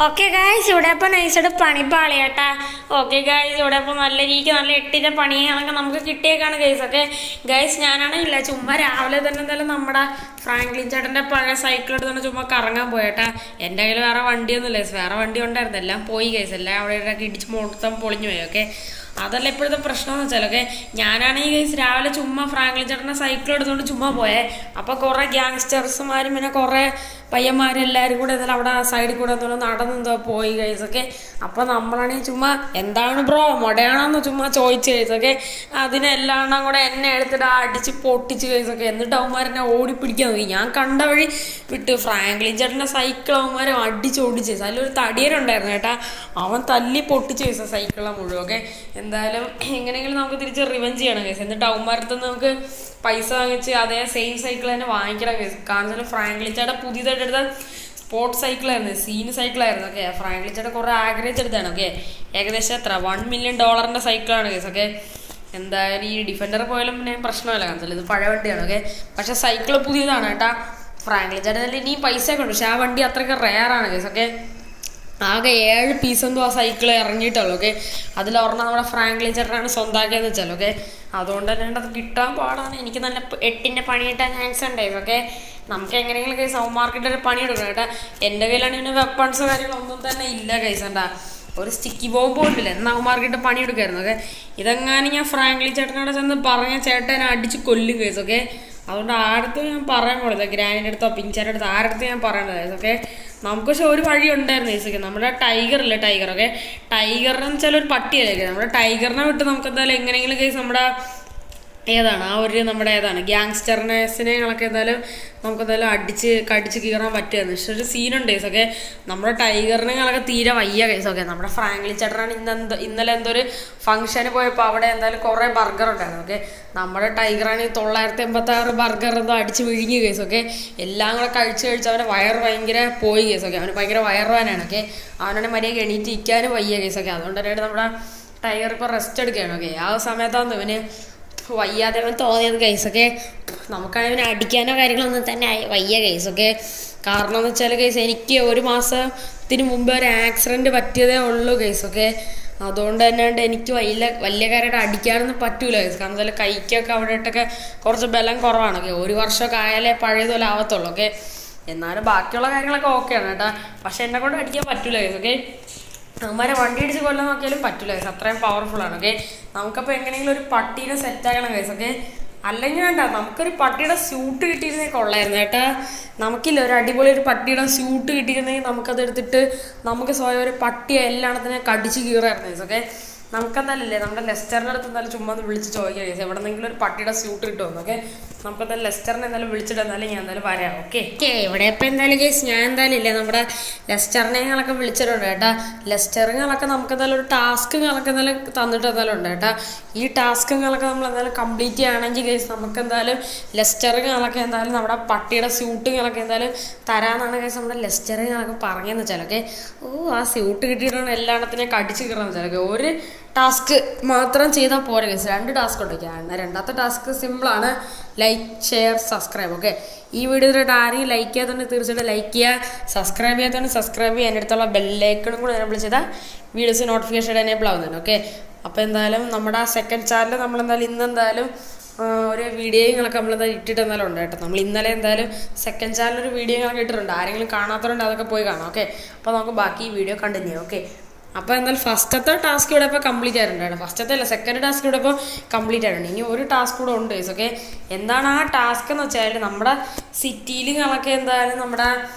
Okay guys, ഇവിടെ അപ്പോൾ നൈസായിട്ട് പണിപ്പാളി കേട്ടാ. ഓക്കെ ഗായ്സ്, ഇവിടെ അപ്പോൾ നല്ല രീതിക്ക് നല്ല എട്ടിൻ്റെ പണികളൊക്കെ നമുക്ക് കിട്ടിയേക്കാണ് ഗൈസ്. ഓക്കെ ഗൈസ്, ഞാനാണില്ല ചുമ്മാ രാവിലെ തന്നെ എന്തായാലും നമ്മുടെ ഫ്രാങ്ക്ലിൻ ചേട്ടൻ്റെ പഴയ സൈക്കിൾ എടുത്തുകൊണ്ട് ചുമ്മാ കറങ്ങാൻ പോയേട്ടാ. എൻ്റെ കയ്യിൽ വേറെ വണ്ടിയൊന്നുമില്ല ഗൈസ്, വേറെ വണ്ടി ഉണ്ടായിരുന്നു, എല്ലാം പോയി ഗൈസ്, എല്ലാം അവിടെ ഇവിടെയൊക്കെ ഇടിച്ച് മൊത്തം പൊളിഞ്ഞു പോയി. ഓക്കെ അതല്ല ഇപ്പോഴത്തെ പ്രശ്നം എന്ന് വെച്ചാൽ, ഓക്കെ ഞാനാണെങ്കിൽ ഗൈസ് രാവിലെ ചുമ്മാ ഫ്രാങ്ക്ലിൻ ചേട്ടൻ്റെ സൈക്കിൾ എടുത്തുകൊണ്ട് ചുമ്മാ പോയേ. അപ്പോൾ കുറേ ഗ്യാങ്സ്റ്റേഴ്സുമാരും പിന്നെ കുറേ പയ്യന്മാരും എല്ലാവരും കൂടെ എന്തായാലും അവിടെ സൈഡിൽ കൂടെ എന്തോ നടന്നെന്തോ പോയി ഗൈസ്. ഓക്കെ അപ്പോൾ നമ്മളാണെങ്കിൽ ചുമ്മാ എന്താണ് ബ്രോ മൊടയാണെന്ന് ചുമ്മാ ചോദിച്ചു ഗൈസ്. ഓക്കെ അതിനെല്ലാം കൂടെ എന്നെ എടുത്തിട്ട് അടിച്ച് പൊട്ടിച്ച് ഗൈസ്. ഓക്കെ എന്നിട്ട് അവന്മാരെന്നെ ഓടിപ്പിടിക്കാൻ നോക്കി. ഞാൻ കണ്ട വഴി വിട്ട് ഫ്രാങ്ക്ലിൻ ചേട്ടൻ്റെ സൈക്കിൾ അവന്മാരെ അടിച്ചോടിച്ച്. അതിലൊരു തടിയനുണ്ടായിരുന്നു കേട്ടാ, അവൻ തല്ലി പൊട്ടിച്ച് ഗൈസ് സൈക്കിളെ മുഴുവൻ. ഓക്കെ എന്തായാലും എങ്ങനെയെങ്കിലും നമുക്ക് തിരിച്ച് റിവെഞ്ച് ചെയ്യണം ഗൈസ്. എന്നിട്ട് അവന്മാരത്ത് നമുക്ക് പൈസ വാങ്ങിച്ച് അതേ സെയിം സൈക്കിൾ തന്നെ വാങ്ങിക്കണം ഗൈസ്. കാരണം ഫ്രാങ്ക്ലിൻ ചേട്ടൻ പുതിയതായിട്ട് എടുത്ത സ്പോർട്സ് സൈക്കിളായിരുന്നു, സീൻ സൈക്കിളായിരുന്നു. ഓക്കെ ഫ്രാങ്ക്ലിൻ ചേട്ടൻ കുറേ ആഗ്രഹിച്ചെടുത്താണ്. ഓക്കെ ഏകദേശം എത്ര $1 million സൈക്കിളാണ് ഗൈസ്. ഓക്കെ എന്തായാലും ഈ ഡിഫൻഡർ പോയാലും പിന്നെ പ്രശ്നമല്ല, കാരണം ഇത് പഴയ വണ്ടിയാണ്. ഓക്കെ പക്ഷേ സൈക്കിൾ പുതിയതാണ് കേട്ടാ. ഫ്രാങ്ക്ലിൻ ചേട്ടൻ ഇനി പൈസ ഒക്കെ ഉണ്ട്, പക്ഷെ ആ വണ്ടി അത്രയ്ക്ക് റെയറാണ് ഗൈസ്. ഓക്കെ ആകെ 7 പീസ് എന്തോ ആ സൈക്കിൾ ഇറങ്ങിയിട്ടുള്ളൂ. ഓക്കെ അതിലൊരെണ്ണം നമ്മുടെ ഫ്രാങ്ക്ലിൻ ചേട്ടനാണ് സ്വന്തമാക്കിയെന്ന് വെച്ചാൽ. ഓക്കെ അതുകൊണ്ട് തന്നെ അത് കിട്ടാൻ പാടാണ്. എനിക്ക് നല്ല 8ൻ്റെ പണി കിട്ടാൻ ചാൻസ് ഉണ്ടായിരുന്നു. ഓക്കെ നമുക്ക് എങ്ങനെയെങ്കിലും കൈസ് ഹോം മാർക്കറ്റിൽ ഒരു പണി എടുക്കണം കേട്ടോ. എൻ്റെ കയ്യിലാണെങ്കിൽ പിന്നെ വെപ്പൺസ് കാര്യങ്ങളൊന്നും തന്നെ ഇല്ല കൈസ്. എന്താ ഒരു സ്റ്റിക്കി ബോംബ് പോയിട്ടില്ല, എന്നാൽ ഹോം മാർക്കറ്റ് പണി എടുക്കായിരുന്നു. ഓക്കെ ഇതെങ്ങാനും ഞാൻ ഫ്രാങ്ക്ലിൻ ചേട്ടനോട് ചെന്ന് പറഞ്ഞ ചേട്ടനെ അടിച്ച് കൊല്ലും കൈസ്. ഓക്കെ അതുകൊണ്ട് ആരടുത്ത് ഞാൻ പറയാൻ പോണില്ല, ഗ്രാനിൻ്റെ അടുത്തോ പിഞ്ചാരുടെ അടുത്തോ ആരടുത്ത് ഞാൻ പറയേണ്ടത് ഗൈസ്. ഓക്കെ നമുക്ക് പക്ഷെ ഒരു വഴി ഉണ്ടായിരുന്നു ഗൈസ്. ഓക്കെ നമ്മുടെ ടൈഗറില്ലേ, ടൈഗർ. ഓക്കെ ടൈഗറിന് വെച്ചാൽ ഒരു പട്ടിയല്ലേ, നമ്മുടെ ടൈഗറിനെ വിട്ട് നമുക്ക് എന്തായാലും എങ്ങനെയെങ്കിലും ഗൈസ് നമ്മുടെ ഏതാണ് ആ ഒരു നമ്മുടെ ഏതാണ് ഗ്യാങ്സ്റ്റർനെസ്സിനെങ്ങളൊക്കെ എന്തായാലും നമുക്ക് എന്തായാലും കടിച്ച് കീറാൻ പറ്റുമായിരുന്നു. പക്ഷെ ഒരു സീനുണ്ട് ഗൈസ്. ഓക്കെ നമ്മുടെ ടൈഗറിനെങ്ങളൊക്കെ തീരെ വയ്യ ഗൈസ്. ഓക്കെ നമ്മുടെ ഫ്രാങ്ക്ലിൻ ചേട്ടനാണ് ഇന്നലെ എന്തോ ഒരു ഫംഗ്ഷന് പോയപ്പോൾ അവിടെ എന്തായാലും കുറേ ബർഗർ ഉണ്ടായിരുന്നു. ഓക്കെ നമ്മുടെ ടൈഗറാണെങ്കിൽ 986 ബർഗർ എന്തോ അടിച്ച് വിഴുങ്ങി ഗൈസ്. ഓക്കെ എല്ലാം കൂടെ കഴിച്ച് അവൻ്റെ വയറ് ഭയങ്കര പോയി ഗൈസ്. ഓക്കെ അവന് ഭയങ്കര വയറുവാനാണ്. ഓക്കെ അവനാണ് മര്യാദ എണീറ്റ് ഇരിക്കാനും വയ്യ ഗൈസ്. ഓക്കെ അതുകൊണ്ട് തന്നെയാണ് നമ്മുടെ ടൈഗർ ഇപ്പോൾ റെസ്റ്റ് എടുക്കുകയാണ്. ഓക്കെ ആ സമയത്താണ് ഇവന് വയ്യാതെ അവൻ തോന്നിയത് ഗൈസ്. ഓക്കെ നമുക്കാണെങ്കിൽ അവനെ അടിക്കാനോ കാര്യങ്ങളൊന്നും തന്നെ വയ്യ ഗൈസ്. ഓക്കെ കാരണം എന്ന് വെച്ചാൽ ഗൈസ് എനിക്ക് 1 മാസത്തിന് മുമ്പ് ഒരു ആക്സിഡൻറ്റ് പറ്റിയതേ ഉള്ളൂ ഗൈസ്. ഓക്കെ അതുകൊണ്ട് തന്നെ എനിക്ക് വലിയ കാര്യമായിട്ട് അടിക്കാനൊന്നും പറ്റൂല ഗൈസ്. കാരണം വെച്ചാൽ കൈക്കൊക്കെ അവിടെ ഇട്ടൊക്കെ കുറച്ച് ബലം കുറവാണ്. ഓക്കെ 1 വർഷമൊക്കെ ആയാലേ പഴയതുപോലെ ആവത്തുള്ളൂ. ഓക്കെ എന്നാലും ബാക്കിയുള്ള കാര്യങ്ങളൊക്കെ ഓക്കെയാണ് കേട്ടോ, പക്ഷെ എന്നെ കൊണ്ട് അടിക്കാൻ പറ്റൂല ഗൈസ്. ഓക്കെ അവന്മാരെ വണ്ടി അടിച്ച് കൊല്ലാൻ നോക്കിയാലും പറ്റില്ല ഗൈസ്, അത്രയും പവർഫുള്ളാണ്. ഓക്കെ നമുക്കപ്പോൾ എങ്ങനെയെങ്കിലും ഒരു പട്ടീനെ സെറ്റാക്കണം ഗൈസ്. ഓക്കെ അല്ലെങ്കിൽ വേണ്ട, നമുക്കൊരു പട്ടിയുടെ സ്യൂട്ട് കിട്ടിയിരുന്നേ കൊള്ളായിരുന്നു കേട്ടാ. നമുക്കില്ല ഒരു അടിപൊളി ഒരു പട്ടിയുടെ സ്യൂട്ട് കിട്ടിയിരുന്നെങ്കിൽ നമുക്കതെടുത്തിട്ട് നമുക്ക് സ്വയം ഒരു പട്ടിയെ എല്ലാത്തിനെ കടിച്ച് കീറായിരുന്നു ഗൈസ്. ഓക്കെ നമുക്കെന്തായാലല്ലേ നമ്മുടെ ലെസ്റ്ററിൻ്റെ അടുത്ത് എന്തായാലും ചുമ്മാ ഒന്ന് വിളിച്ച് ചോദിക്കാം ഗൈസ്, എവിടെന്നെങ്കിലും ഒരു പട്ടിയുടെ സ്യൂട്ട് കിട്ടുമെന്ന്. ഓക്കെ നമുക്കെന്തായാലും ലെസ്റ്ററിനെ എന്തായാലും വിളിച്ചിട്ട് എന്തായാലും ഞാൻ എന്തായാലും വരാം. ഓക്കെ ഇവിടെ ഇപ്പം എന്തായാലും ഗൈസ് ഞാൻ എന്തായാലും ഇല്ലേ നമ്മുടെ ലെസ്റ്ററിനെങ്ങളൊക്കെ വിളിച്ചിട്ടുണ്ട് കേട്ടാ. ലെസ്റ്ററിങ്ങളൊക്കെ നമുക്ക് എന്തായാലും ഒരു ടാസ്കുകളൊക്കെ എന്തായാലും തന്നിട്ട് എന്തായാലും ഉണ്ട് കേട്ടാ. ഈ ടാസ്കുകളൊക്കെ നമ്മൾ എന്തായാലും കംപ്ലീറ്റ് ചെയ്യുകയാണെങ്കിൽ ഗൈസ് നമുക്ക് എന്തായാലും ലെസ്റ്ററുകളൊക്കെ എന്തായാലും നമ്മുടെ പട്ടിയുടെ സ്യൂട്ടുകളൊക്കെ എന്തായാലും തരാമെന്നാണ് ഗൈസ് നമ്മുടെ ലെസ്റ്ററുകളൊക്കെ പറഞ്ഞതെന്ന് വെച്ചാൽ. ഓക്കെ ആ സ്യൂട്ട് കിട്ടിയിട്ടാണ് എല്ലായിടത്തിനെയും കടിച്ച് കയറാന്ന് വെച്ചാൽ. ഓക്കെ ഒരു ടാസ്ക് മാത്രം ചെയ്താൽ പോരെ ഗൈസ്, 2 ടാസ്ക് ഉണ്ടൊക്കെയാണ്. രണ്ടാമത്തെ ടാസ്ക് സിമ്പിളാണ്, ലൈക്ക് ഷെയർ സബ്സ്ക്രൈബ്. ഓക്കെ ഈ വീഡിയോ ഇതിട്ട് ആരെയും ലൈക്ക് ചെയ്യാത്തതുകൊണ്ട് തീർച്ചയായിട്ടും ലൈക്ക് ചെയ്യുക, സബ്സ്ക്രൈബ് ചെയ്യാത്തതുകൊണ്ട് സബ്സ്ക്രൈബ് ചെയ്യുക, എൻ്റെ അടുത്തുള്ള ബെല്ലൈക്കണും കൂടെ എനേബിൾ ചെയ്താൽ വീഡിയോസ് നോട്ടിഫിക്കേഷൻ എനേബിൾ ആവുന്നുണ്ട്. ഓക്കെ അപ്പോൾ എന്തായാലും നമ്മുടെ ആ സെക്കൻഡ് ചാനൽ നമ്മളെന്തായാലും ഇന്നെന്തായാലും ഒരു വീഡിയോകളൊക്കെ നമ്മളെന്തായാലും ഇട്ടിട്ട് എന്തായാലും ഉണ്ട് കേട്ടോ. നമ്മൾ ഇന്നലെ എന്തായാലും സെക്കൻഡ് ചാനൽ ഒരു വീഡിയോകളൊക്കെ ഇട്ടിട്ടുണ്ട്, ആരെങ്കിലും കാണാത്തതുകൊണ്ട് അതൊക്കെ പോയി കാണാം. ഓക്കെ അപ്പോൾ നമുക്ക് ബാക്കി വീഡിയോ കണ്ടിന്യൂ ചെയ്യാം. ഓക്കെ അപ്പോൾ എന്തായാലും ഫസ്റ്റത്തെ ടാസ്ക് ഇവിടെ ഇപ്പോൾ കംപ്ലീറ്റ് ആയിട്ടുണ്ട്. ഫസ്റ്റത്തെ അല്ല സെക്കൻഡ് ടാസ്ക് ഇവിടെ ഇപ്പോൾ കംപ്ലീറ്റ് ആയിട്ടുണ്ട്. ഇനി ഒരു ടാസ്ക് കൂടെ ഉണ്ട് ഗൈസ്. ഓക്കെ എന്താണ് ആ ടാസ്ക് എന്ന് വെച്ചാൽ നമ്മുടെ സിറ്റിയിലൊക്കെ എന്തായാലും നമ്മുടെ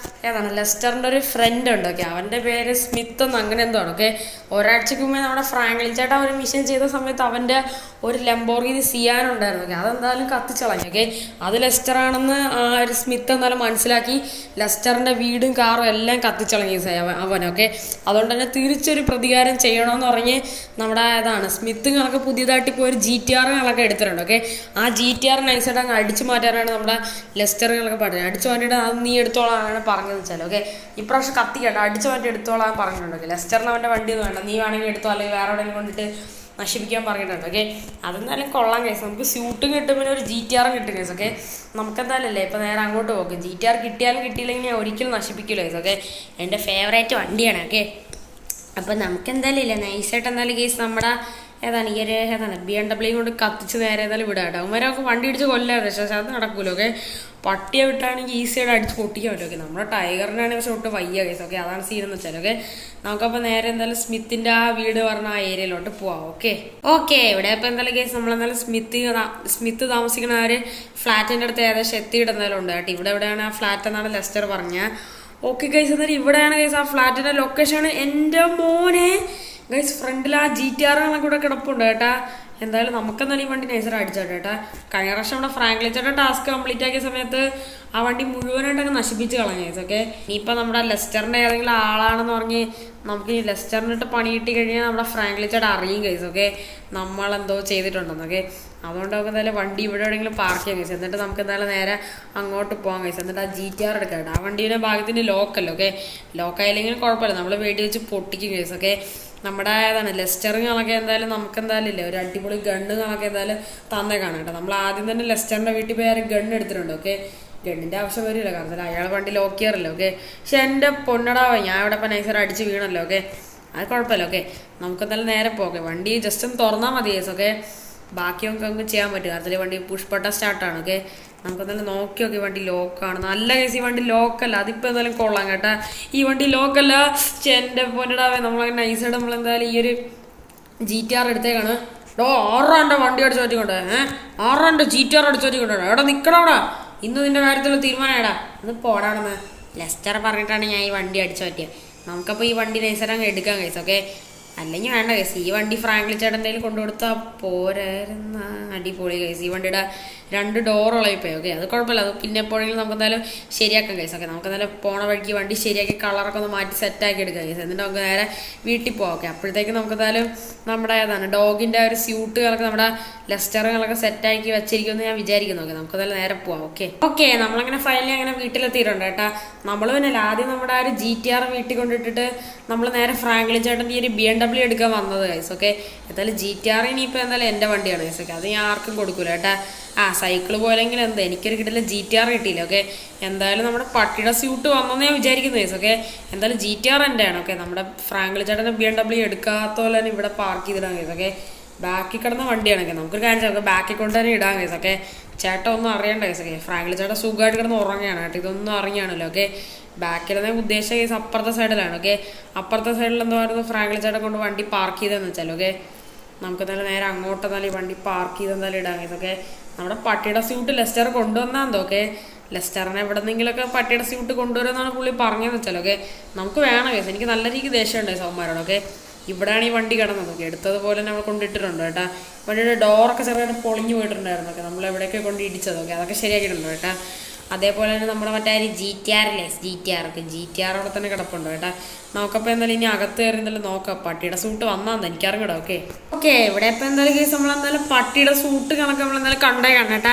ഏതാണ് ലെസ്റ്ററിൻ്റെ ഒരു ഫ്രണ്ട് ഉണ്ട്. ഓക്കെ അവൻ്റെ പേര് സ്മിത്ത് എന്ന് അങ്ങനെ എന്തോ ആണ്. ഓക്കെ ഒരാഴ്ചക്ക് മുമ്പേ നമ്മുടെ ഫ്രാങ്ക്ലിൻ ചേട്ടൻ ഒരു മിഷൻ ചെയ്ത സമയത്ത് അവൻ്റെ ഒരു ലംബോർഗിനി സിയാൻ ഉണ്ടായിരുന്നു. ഓക്കെ അതെന്തായാലും കത്തിച്ചളഞ്ഞു. ഓക്കെ അത് ലെസ്റ്ററാണെന്ന് ആ ഒരു സ്മിത്ത് എന്തായാലും മനസ്സിലാക്കി ലെസ്റ്ററിൻ്റെ വീടും കാറും എല്ലാം കത്തിച്ചളഞ്ഞു അവനൊക്കെ. അതുകൊണ്ട് തന്നെ തിരിച്ചൊരു പ്രതികാരം ചെയ്യണമെന്ന് പറഞ്ഞ് നമ്മുടെ ഏതാണ് സ്മിത്തുകളൊക്കെ പുതിയതായിട്ട് ഇപ്പോൾ ഒരു GTRകളൊക്കെ എടുത്തിട്ടുണ്ട്. ഓക്കെ ആ GTR നൈസായിട്ട് അങ്ങ് അടിച്ചു മാറ്റാനാണ് നമ്മുടെ ലെസ്റ്ററുകളൊക്കെ പറഞ്ഞത്. അടിച്ചു മാറ്റിയിട്ട് അത് നീ എടുത്തോളാണ് പറഞ്ഞതെന്ന് വെച്ചാൽ. ഓക്കെ ഇപ്രാവശ്യം കത്തിക്കണ്ട, അടിച്ചു മാറ്റി എടുത്തോളാൻ പറഞ്ഞിട്ടുണ്ട്. ഓക്കെ ലെസ്റ്ററിന് അവൻ്റെ വണ്ടി ഒന്നും വേണ്ട, നീ വേണമെങ്കിൽ എടുത്തോ അല്ലെങ്കിൽ വേറെ എവിടെയെങ്കിലും കൊണ്ടിട്ട് നശിപ്പിക്കാൻ പറഞ്ഞിട്ടുണ്ട്. ഓക്കെ, അതെന്തായാലും കൊള്ളാം കേസ്. നമുക്ക് സ്യൂട്ടും കിട്ടും, പിന്നെ ഒരു GTR കിട്ടും കേസ്. ഓക്കെ, നമുക്കെന്തായാലും അല്ലേ ഇപ്പം നേരെ അങ്ങോട്ട് പോകും. GTR കിട്ടിയാലും കിട്ടിയില്ലെങ്കിൽ ഞാൻ ഒരിക്കലും നശിപ്പിക്കില്ല കേസ്. ഓക്കെ, എൻ്റെ ഫേവറേറ്റ് വണ്ടിയാണ്. ഓക്കെ, അപ്പം നമുക്കെന്തായാലും ഇല്ല നൈസായിട്ട് എന്തായാലും കേസ് നമ്മുടെ ഏതാണ് ഈ ഒരു BMW കൊണ്ട് കത്തിച്ച് നേരെ ഏതായാലും വിടാം കേട്ടോ. അവന്മാരൊക്കെ വണ്ടി ഇടിച്ച് കൊല്ലാതെ, പക്ഷേ അത് നടക്കൂല. ഓക്കെ, പട്ടിയെ വിട്ടാണെങ്കിൽ ഈസിയായിട്ട് അടിച്ച് പൊട്ടിക്കാൻ പറ്റും. ഓക്കെ, നമ്മുടെ ടൈഗറിനാണ് പക്ഷെ ഒട്ട് വയ്യ കേസ്. ഓക്കെ, അതാണ് സീനെന്ന് വെച്ചാൽ. ഓക്കെ, നമുക്കപ്പോൾ നേരെ എന്തായാലും സ്മിത്തിൻ്റെ ആ വീട് പറഞ്ഞ ആ ഏരിയയിലോട്ട് പോവാം. ഓക്കെ ഇവിടെ ഇപ്പോൾ എന്തായാലും കേസ് നമ്മളെന്തായാലും സ്മിത്ത് താമസിക്കുന്ന ആ ഒരു ഫ്ലാറ്റിൻ്റെ അടുത്ത് ഏകദേശം എത്തിയിട്ട് എന്തായാലും ഉണ്ട് കേട്ടോ. ഇവിടെ എവിടെയാണ് ആ ഫ്ലാറ്റ് എന്നാണ് ലെസ്റ്റർ പറഞ്ഞത്. ഓക്കെ ഗൈസ്, എന്നാലും ഇവിടെയാണ് ഗൈസ് ആ ഫ്ലാറ്റിൻ്റെ ലൊക്കേഷൻ. എൻ്റെ മോനെ ഗൈസ് ഫ്രണ്ടിൽ ആ GTR കൂടെ കിടപ്പുണ്ട് കേട്ടാ. എന്തായാലും നമുക്കെന്നാലും ഈ വണ്ടി നൈസറായി അടിച്ചോട്ടെ കേട്ടാ. കഴിഞ്ഞ പ്രാവശ്യം നമ്മുടെ ഫ്രാങ്ക്ലിൻ ചേട്ടൻ ടാസ്ക് കംപ്ലീറ്റ് ആക്കിയ സമയത്ത് ആ വണ്ടി മുഴുവനായിട്ട് അങ്ങ് നശിപ്പിച്ച് കളഞ്ഞു ഗൈസ്. ഓക്കെ, ഇനിയിപ്പോൾ നമ്മുടെ ലെസ്റ്ററിൻ്റെ ഏതെങ്കിലും ആളാണെന്ന് പറഞ്ഞ് നമുക്ക് ഈ ലെസ്റ്ററിനിട്ട് പണി കിട്ടി കഴിഞ്ഞാൽ നമ്മുടെ ഫ്രാങ്ക്ലിൻ ചേട്ടൻ അറിയും ഗൈസ്. ഓക്കെ, നമ്മളെന്തോ ചെയ്തിട്ടുണ്ടെന്നൊക്കെ. അതുകൊണ്ട് നമുക്ക് എന്തായാലും വണ്ടി ഇവിടെ എവിടെയെങ്കിലും പാർക്ക് ചെയ്യാം ഗൈസ്. എന്നിട്ട് നമുക്ക് എന്തായാലും നേരെ അങ്ങോട്ട് പോകാം ഗൈസ്. എന്നിട്ട് ആ GTR എടുക്കാം കേട്ടോ. ആ വണ്ടീൻ്റെ ഭാഗത്തിൻ്റെ ലോക്കല്ലോ. ഓക്കെ, ലോക്കായില്ലെങ്കിലും കുഴപ്പമില്ല, നമ്മൾ വെടി വെച്ച് പൊട്ടിക്കും ഗൈസ്. ഓക്കെ, നമ്മുടെ ഏതാണ് ലെസ്റ്ററുകളൊക്കെ എന്തായാലും നമുക്ക് എന്തായാലും ഇല്ലേ ഒരു അടിപൊളി ഗണ്ണുകളൊക്കെ എന്തായാലും തന്നേക്കാണ് കേട്ടോ. നമ്മൾ ആദ്യം തന്നെ ലെസ്റ്ററിൻ്റെ വീട്ടിൽ പോയി ആരും ഗണ്ണ് എടുത്തിട്ടുണ്ട്. ഓക്കെ, ഗണ്ണിൻ്റെ ആവശ്യം വരില്ല, കാരണം അയാൾ വണ്ടി ലോക്ക് ചെയ്യാറില്ല. ഓക്കെ, പക്ഷെ എൻ്റെ പൊന്നടാവ ഞാൻ ഇവിടെ ഇപ്പം നൈസർ അടിച്ച് വീണല്ലോ. ഓക്കെ, അത് കുഴപ്പമില്ല. ഓക്കെ, നമുക്കെന്തായാലും നേരെ പോകെ വണ്ടി ജസ്റ്റ് ഒന്ന് തുറന്നാൽ മതി കേസ്. ഓക്കെ, ബാക്കിയൊക്കെ നമുക്ക് ചെയ്യാൻ പറ്റും, കാരണം വണ്ടി പുഷ് ബട്ടൺ സ്റ്റാർട്ടാണ്. ഓക്കെ, നമുക്കെന്തായാലും നോക്കി നോക്കി വണ്ടി ലോക്കാണ്. നല്ല കേസ് ഈ വണ്ടി ലോക്കല്ല, അതിപ്പോൾ എന്തായാലും കൊള്ളാം കേട്ടാ. ഈ വണ്ടി ലോക്കല്ല, എൻ്റെ പൊന്നിടാവേ നമ്മളങ്ങനെ നൈസായിട്ട് നമ്മളെന്തായാലും ഈ ഒരു GTR എടുത്തേക്കാണ്. ആറാൻ്റെ വണ്ടി അടിച്ചു പറ്റിക്കൊണ്ടേ, ആറാൻ്റെ GTR അടിച്ചു പറ്റിക്കൊണ്ടോ. എവിടെ നിൽക്കണം അവിടെ, ഇന്ന് നിൻ്റെ കാര്യത്തിൽ തീരുമാനം എടാ ഇന്ന് പോടാണെന്ന് ലെസ്റ്റർ പറഞ്ഞിട്ടാണ് ഞാൻ ഈ വണ്ടി അടിച്ചു പറ്റിയത്. നമുക്കപ്പോൾ ഈ വണ്ടി നൈസായിട്ട് എടുക്കാൻ കേസ്. ഓക്കെ, അല്ലെങ്കിൽ വേണ്ട കേസ്. ഈ വണ്ടി ഫ്രാങ്ക്ലിൻ ചേട്ടൻ്റെ കയ്യിൽ കൊണ്ടുകൊടുത്താൽ പോരായിരുന്ന അടിപൊളി കേസ്. ഈ വണ്ടിയുടെ 2 ഡോറുള്ളപ്പോൾ. ഓക്കെ, അത് കുഴപ്പമില്ല, അത് പിന്നെ എപ്പോഴെങ്കിലും നമുക്ക് എന്തായാലും ശരിയാക്കാം കേസ്. ഓക്കെ, നമുക്ക് എന്തായാലും പോണ വഴിക്ക് വണ്ടി ശരിയാക്കി കളറൊക്കെ ഒന്ന് മാറ്റി സെറ്റാക്കി എടുക്കാം കേസ്. എന്നിട്ട് നമുക്ക് നേരെ വീട്ടിൽ പോകാം. ഓക്കെ, അപ്പോഴത്തേക്ക് നമുക്ക് എന്തായാലും നമ്മുടെ ഏതാണ് ഡോഗിൻ്റെ ഒരു സ്യൂട്ടുകളൊക്കെ നമ്മുടെ ലെസ്റ്ററുകളൊക്കെ സെറ്റാക്കി വെച്ചിരിക്കുമെന്ന് ഞാൻ വിചാരിക്കുന്നു. ഓക്കെ, നമുക്ക് എന്തായാലും നേരെ പോവാം. ഓക്കെ നമ്മളങ്ങനെ ഫൈനലി അങ്ങനെ വീട്ടിലെത്തിയിട്ടുണ്ട് കേട്ടാ. നമ്മൾ പിന്നെ ആദ്യം നമ്മുടെ ആ ഒരു GTR വീട്ടിൽ കൊണ്ടിട്ടിട്ട് നമ്മൾ നേരെ ഫ്രാങ്ക്ലിൻ ചേട്ടൻ്റെ ഈ ഒരു BMW എടുക്കാൻ വന്നത് ഗൈസ്. ഓക്കെ, എന്തായാലും GTR ഇനിയിപ്പോൾ എന്തായാലും എൻ്റെ വണ്ടിയാണ് ഗൈസ്. ഓക്കെ, അത് ഞാൻ ആർക്കും കൊടുക്കൂല കേട്ടാ. സൈക്കിള് പോലെങ്കിൽ എന്താ എനിക്കൊരു കിട്ടില്ല, GTR കിട്ടിയില്ല. ഓക്കെ, എന്തായാലും നമ്മുടെ പട്ടിയുടെ സ്യൂട്ട് വന്നെന്ന് ഞാൻ വിചാരിക്കുന്നു ഗൈസ്. ഓക്കെ, എന്തായാലും GTR എൻ്റെ ആണ്. ഓക്കെ, നമ്മുടെ ഫ്രാങ്ക്ലിൻ ചേട്ടൻ്റെ BMW എടുക്കാത്ത പോലെ തന്നെ ഇവിടെ പാർക്ക് ചെയ്തിടാൻ ഗൈസ്. ഓക്കെ, ബാക്കിൽ കിടന്ന വണ്ടിയാണ്. ഓക്കെ, നമുക്കൊരു കാര്യം ചെയ്യാം, ബാക്കിൽ കൊണ്ട് തന്നെ ഇടാൻ ഗൈസ്. ഓക്കെ, ചേട്ടൻ ഒന്നും അറിയണ്ട ഗൈസ്. ഓക്കെ, ഫ്രാങ്ക്ലിൻ ചേട്ടൻ സുഖമായിട്ട് കിടന്ന് ഉറങ്ങുകയാണ് കേട്ടോ, ഇതൊന്നും അറിയാണല്ലോ. ഓക്കെ, ബാക്കിലെന്നെ ഉദ്ദേശിച്ച കേസ് അപ്പുറത്തെ സൈഡിലാണ്. ഓക്കെ, അപ്പുറത്തെ സൈഡിൽ എന്താ പറയുന്നത് ഫ്രാങ്ക്ലിൻ ചേട്ടൻ കൊണ്ട് വണ്ടി പാർക്ക് ചെയ്തതെന്ന് വെച്ചാൽ. ഓക്കെ, നമുക്ക് എന്തായാലും നേരെ അങ്ങോട്ട് എന്തായാലും ഈ വണ്ടി പാർക്ക് ചെയ്ത് എന്തായാലും ഇടാൻ ഗൈസ്. ഓക്കെ, നമ്മുടെ പട്ടിയുടെ സ്യൂട്ട് ലെസ്റ്റർ കൊണ്ടുവന്നാന്തോ. ഓക്കെ, ലെസ്റ്ററിനെ എവിടെ നിന്നെങ്കിലൊക്കെ പട്ടിയുടെ സ്യൂട്ട് കൊണ്ടുവരുമെന്നാണ് പുള്ളി പറഞ്ഞതെന്ന് വെച്ചാൽ. ഓക്കെ, നമുക്ക് വേണം കേസ്. എനിക്ക് നല്ല രീതിക്ക് ദേഷ്യമുണ്ട് സൗമാരോട്. ഓക്കെ, ഇവിടെയാണ് ഈ വണ്ടി കിടന്നത്. ഓക്കെ, എടുത്തതുപോലെ നമ്മൾ കൊണ്ടിട്ടിട്ടുണ്ട് കേട്ടാ. വണ്ടിയുടെ ഡോറൊക്കെ ചെറുതായിട്ട് പൊളിഞ്ഞു പോയിട്ടുണ്ടായിരുന്നു. ഓക്കെ, നമ്മൾ എവിടെയൊക്കെ കൊണ്ട് ഇടിച്ചത്. ഓക്കെ, അതൊക്കെ ശരിയാക്കിയിട്ടുണ്ട് കേട്ടാ. അതേപോലെ തന്നെ നമ്മുടെ മറ്റേ GTR ഒക്കെ GTR അവിടെ തന്നെ കിടപ്പുണ്ട് കേട്ടാ. നമുക്കപ്പോൾ എന്തായാലും ഇനി അകത്ത് കയറി എന്തായാലും നോക്കാം. പട്ടിയുടെ സൂട്ട് വന്നാന്ന് എനിക്കറിഞ്ഞൂടാ. ഓക്കെ ഇവിടെ ഇപ്പോൾ എന്തായാലും കേസ് നമ്മളെന്തായാലും പട്ടിയുടെ സൂട്ട് കണക്ക് നമ്മളെന്തായാലും കണ്ടേ കേട്ടാ.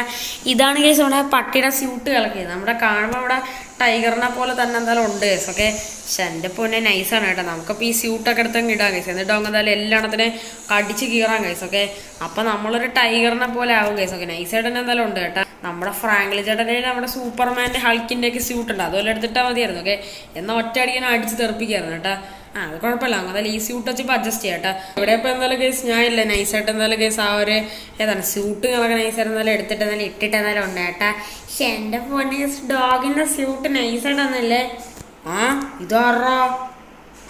ഇതാണ് കേസ് നമ്മുടെ പട്ടിയുടെ സ്യൂട്ട് കളക്കിയത്. നമ്മുടെ കാണുമ്പോൾ അവിടെ ടൈഗറിനെ പോലെ തന്നെ എന്തായാലും ഉണ്ട് കേസ്. ഓക്കെ, പക്ഷെ എൻ്റെ പൊന്നെ നൈസാണ് കേട്ടോ. നമുക്കപ്പോൾ ഈ സ്യൂട്ടൊക്കെ എടുത്തങ്ങ് ഇടാൻ കേസ്. എന്നിട്ട് നമുക്ക് എന്തായാലും എല്ലാത്തിനെ കടിച്ച് കീറാൻ കേസ്. ഓക്കെ, അപ്പം നമ്മളൊരു ടൈഗറിനെ പോലെ ആവും കേസ്. ഓക്കെ, നൈസായിട്ട് തന്നെ എന്തായാലും ഉണ്ട് കേട്ടോ. നമ്മുടെ ഫ്രാങ്ക്ലിൻ ചേട്ടൻ്റെ നമ്മുടെ സൂപ്പർമാൻ്റെ ഹൾക്കിൻ്റെ ഒക്കെ സ്യൂട്ട് ഉണ്ട്, അതുപോലെ എടുത്തിട്ടാൽ മതിയായിരുന്നു. ഓക്കെ, എന്നാൽ ഒറ്റ അടിക്കാൻ അടിച്ച് തെറിപ്പിക്കായിരുന്നു കേട്ടോ. അത് കുഴപ്പമില്ല, എന്തായാലും ഈ സ്യൂട്ട് വെച്ചിപ്പോൾ അഡ്ജസ്റ്റ് ചെയ്യാം കേട്ടോ. ഇവിടെ ഇപ്പോൾ എന്തായാലും കേസ് ഞാൻ ഇല്ല നൈസായിട്ട് എന്തായാലും കേസ് ആ ഒരു ഏതാണ് സ്യൂട്ട് കണക്കെ നൈസായിട്ട് എന്തായാലും എടുത്തിട്ട് എന്തായാലും ഇട്ടിട്ട് എന്തായാലും ഉണ്ട് കേട്ടാ. പക്ഷെ എൻ്റെ പൊന്നെ ഡോഗിൻ്റെ സ്യൂട്ട് നൈസായിട്ടൊന്നല്ലേ. ഇതാറാ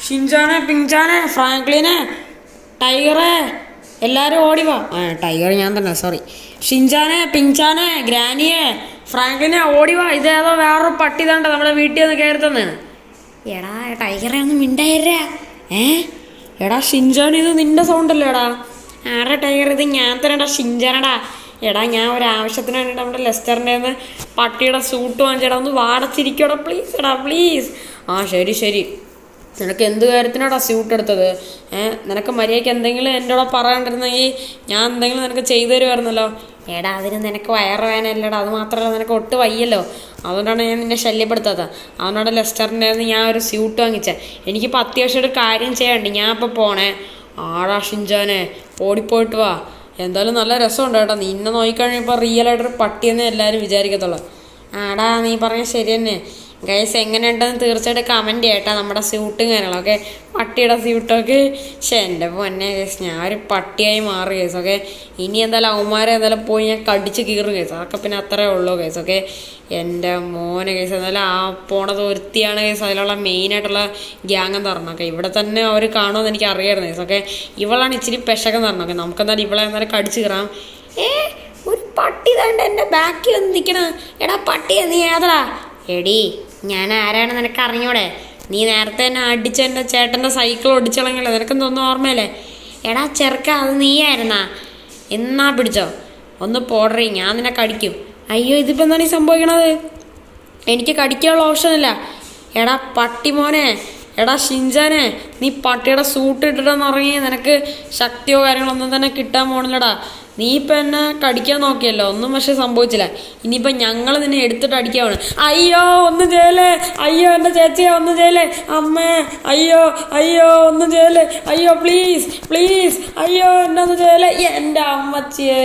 ഷിൻചാനെ, പിങ്ചാനെ, ഫ്രാങ്ക്ലിനെ, ടൈഗറെ എല്ലാവരും ഓടിവാ. ടൈഗർ ഞാൻ തന്നെ, സോറി. ഷിൻചാനെ, പിങ്ചാനെ, ഗ്രാനിയെ, ഫ്രാങ്ക്ലിനെ ഓടിവാ. ഇതേതോ വേറൊരു പട്ടി തണ്ട നമ്മുടെ വീട്ടിൽ നിന്ന് കയറി തന്നെയാണ്. എടാ ടൈഗറെ ഒന്ന് മിണ്ടായിരാ. എടാ ഷിൻചാൻ ഇത് നിന്റെ സൗണ്ടല്ലേ എടാ. ആരുടെ ടൈഗർ ഇത്? ഞാൻ തന്നെടാ ഷിൻചാനടാ. എടാ ഞാൻ ഒരു ആവശ്യത്തിന് വേണ്ടിയിട്ട് നമ്മുടെ ലെസ്റ്ററിൻ്റെ പട്ടിയുടെ സൂട്ട് വാങ്ങിച്ചേടാ, ഒന്ന് വാടച്ചിരിക്കടാ പ്ലീസ്. എടാ പ്ലീസ്. ശരി. നിനക്ക് എന്ത് കാര്യത്തിനാടാ സ്യൂട്ട് എടുത്തത്? നിനക്ക് മര്യാദയ്ക്ക് എന്തെങ്കിലും എൻ്റെ കൂടെ പറയാണ്ടിരുന്നെങ്കിൽ ഞാൻ എന്തെങ്കിലും നിനക്ക് ചെയ്തു തരുമായിരുന്നല്ലോ. എടാ അതിന് നിനക്ക് വയറുവേനല്ലടാ, അത് മാത്രമല്ല നിനക്ക് ഒട്ട് വയ്യല്ലോ, അതുകൊണ്ടാണ് ഞാൻ നിന്നെ ശല്യപ്പെടുത്താത്തത്. അതുകൊണ്ടാണ് ലെസ്റ്ററിൻ്റെ ഞാൻ ഒരു സ്യൂട്ട് വാങ്ങിച്ചത്. എനിക്കിപ്പോൾ അത്യാവശ്യം ഒരു കാര്യം ചെയ്യാനുണ്ട്, ഞാൻ ഇപ്പോൾ പോണേ. ആടാ ഷിൻചാനെ ഓടിപ്പോയിട്ട് വാ. എന്തായാലും നല്ല രസമുണ്ട് കേട്ടോ. നിന്നെ നോക്കിക്കഴിഞ്ഞപ്പോൾ റിയൽ ആയിട്ടൊരു പട്ടിയെന്നേ എല്ലാവരും വിചാരിക്കത്തുള്ളൂ. ആടാ നീ പറഞ്ഞ ശരി തന്നെ. ഗൈസ് എങ്ങനെയുണ്ടെന്ന് തീർച്ചയായിട്ടും കമൻറ്റ് ചെയ്യട്ടാ നമ്മുടെ സ്യൂട്ടും കാര്യങ്ങളൊക്കെ. പട്ടിയുടെ സ്യൂട്ടൊക്കെ. പക്ഷെ എൻ്റെ പൊന്നെ ഗൈസ് ഞാൻ ഒരു പട്ടിയായി മാറി ഗൈസ്. ഓക്കെ ഇനി എന്തായാലും അവന്മാരെ എന്തായാലും പോയി ഞാൻ കടിച്ച് കീറും ഗൈസ്. അതൊക്കെ പിന്നെ അത്രേ ഉള്ളൂ ഗൈസ്. ഓക്കെ എൻ്റെ മോനെ ഗൈസ് എന്തായാലും ആ പോണത് ഒരുത്തിയാണ് ഗൈസ് അതിലുള്ള മെയിനായിട്ടുള്ള ഗ്യാങ് എന്ന് പറഞ്ഞൊക്കെ. ഇവിടെ തന്നെ അവർ കാണുമെന്ന് എനിക്ക് അറിയായിരുന്നു ഗൈസ്. ഓക്കെ ഇവളാണ് ഇച്ചിരി പെശക്കെന്ന് പറഞ്ഞൊക്കെ. നമുക്കെന്തായാലും ഇവളെ എന്തായാലും കടിച്ച് കീറാം. ഒരു പട്ടി തണ്ട് എൻ്റെ ബാക്കിൽ വന്ന് നിൽക്കണ. എടാ പട്ടിയെ നീ ഏതാ? എടി ഞാൻ ആരാണ് നിനക്ക് അറിഞ്ഞൂടെ? നീ നേരത്തെ തന്നെ അടിച്ച എൻ്റെ ചേട്ടൻ്റെ സൈക്കിൾ ഓടിച്ചളങ്ങളെ നിനക്കെന്തോന്നും ഓർമ്മയല്ലേ? എടാ ചെറുക്ക അത് നീയായിരുന്നാ? എന്നാ പിടിച്ചോ ഒന്ന് പോടറി, ഞാൻ നിന്നെ കടിക്കും. അയ്യോ ഇതിപ്പോൾ എന്താണ് ഈ സംഭവിക്കണത്? എനിക്ക് കടിക്കാനുള്ള ഓപ്ഷനില്ല. എടാ പട്ടി മോനെ, എടാ ഷിൻചാനെ, നീ പട്ടിയുടെ സൂട്ട് ഇട്ടിട്ടെന്ന് ഇറങ്ങി നിനക്ക് ശക്തിയോ കാര്യങ്ങളൊന്നും തന്നെ കിട്ടാൻ പോണില്ലടാ. നീ ഇപ്പം എന്നെ കടിക്കാൻ നോക്കിയല്ലോ, ഒന്നും പക്ഷെ സംഭവിച്ചില്ല. ഇനിയിപ്പം ഞങ്ങൾ നിന്നെ എടുത്തിട്ട് അടിക്കാവാണ്. അയ്യോ ഒന്ന് ചെയ്യലേ, അയ്യോ എൻ്റെ ചേച്ചിയെ ഒന്ന് ചെയ്യലേ, അമ്മേ അയ്യോ അയ്യോ ഒന്ന് ചെയ്യലേ, അയ്യോ പ്ലീസ് പ്ലീസ്, അയ്യോ എന്നെ ഒന്ന് ചെയ്യലേ എൻ്റെ അമ്മച്ചിയേ.